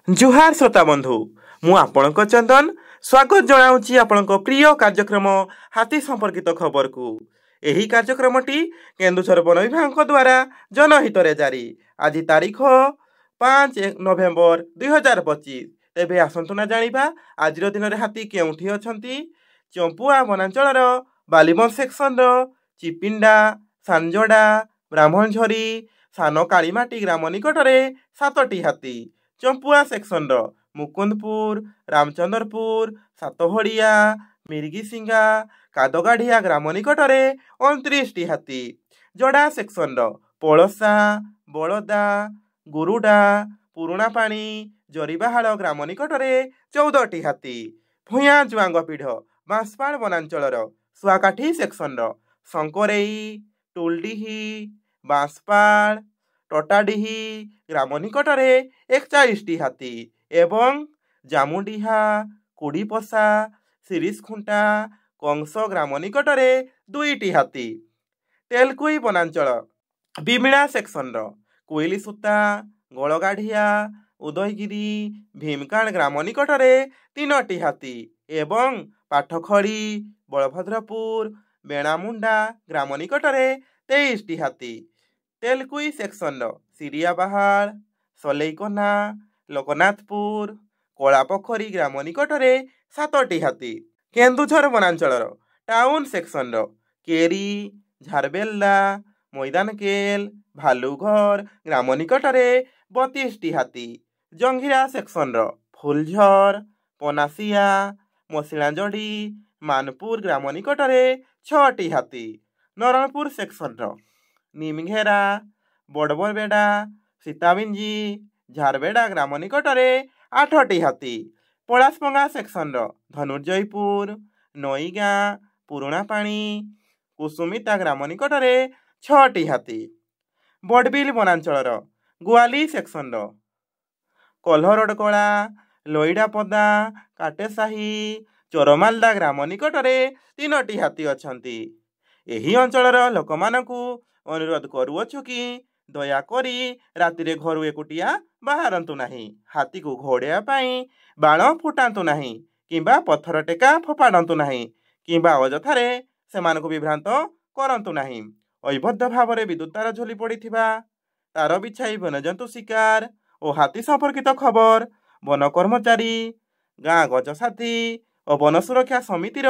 जुहार श्रोता बंधु मु आपणक चंदन स्वागत जनाऊँगी आपणक प्रिय कार्यक्रम हाथी संपर्कित खबर को। यही कार्यक्रमटी केन्दुझर वन विभाग द्वारा जनहित जारी। आज तारीख 5 नवेम्बर 2025। तेबे आसंतु ना जानिबा आज दिन में हाथी केउठी अछंती। चंपुआ वनांचल बालीबन सेक्शन चिपिंडा सांजोड़ा ब्राह्मणझरी सान कालीमाटी ग्राम निकट में 7टी हाथी। चंपुआ सेक्शन मुकुंदपुर रामचंद्रपुर सातहड़िया मिर्गिसिंगा कादगाढ़िया ग्राम निकट में 29टी हाथी। जोड़ा सेक्शन पड़सा बड़दा गुरुडा पुराणापाणी जरीबाहाल ग्राम निकट में 14टी हाथी। भूया जुआंगपीढ़ बांसपाड़ वनांचल सुआकाठी सेक्शन शंकरेई टुलडीही बांसपाड़ टटाडीही ग्राम निकट में 41टी हाथी एवं जामुडीहा कुड़ीपसा सिरिसखुंटा कंस ग्राम निकट में 2टी हाथी। तेलकुई वनांचल बिमिला सेक्शन कोइली सूता गलगाढ़िया उदयगिरी भीमकाण ग्राम निकट में 3टी हाथी एवं पाठखड़ी बलभद्रपुर बेणामुंडा ग्राम निकट में 23टी हाथी। तेलकुई सेक्शन सिरियाबाहाड़ सलेईकना लोकनाथपुर कलापोखरी ग्राम निकट में 7टी हाथी। केन्दुझर वनांचल टाउन सेक्शन केरी झारबेल्ला मैदानकेल भालुघर ग्राम निकट में 32टी हाथी। जंघिरा सेक्शन फुलझर पनासिया मसिलाजड़ी मानपुर ग्राम निकट में 6टी हाथी। नरणपुर सेक्शन निमघेरा बड़बरबेड़ा सीताबिंजी झारबेड़ा ग्राम निकट में 8टी हाथी। पलासपंगा सेक्शन धनुर्जयपुर नईगाँ पुराणापाणी कुसुमिता ग्राम निकट में 6टी हाथी। बड़बिल वनांचल गुआली सेक्शन कल्हरडकला लईडापदा काटेसाही चोरमालदा ग्राम निकट में 3टी हाथी अछंती। एही अंचलर लोक मानकु अनुरोध करुअछु कि दयाकरी रातिरे घरु एकुटिया बाहरंतु नाही। हाथी को घोड़िया पाई बाण फुटांतु नाही किंबा पत्थर टेका फोपाड़ंतु नाही किंबा अजथारे सेमानकु विभ्रांत करंतु नाही। अबैध भाव में विद्युत तार झुली पड़िथिबा तार बिछाई वन्यजंतु शिकार और हाथी संपर्कित खबर वन कर्मचारी गाँ गजसाथी और वन सुरक्षा समितिर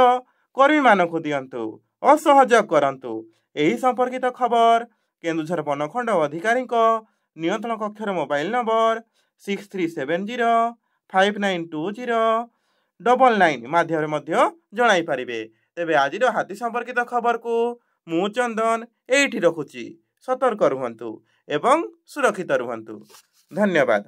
कर्मी मानकु दियंतु और सहयोग करंतु। यही संपर्कित खबर केन्दुझर वनखंड अधिकारी नियंत्रण कक्षर मोबाइल नंबर 6370592099 माध्यम जणाई पारिबे। तेबे आज हाथी संपर्कित खबर को मु चंदन एठी रखुची। सतर्क रुहंतु एवं सुरक्षित रुहंतु। धन्यवाद।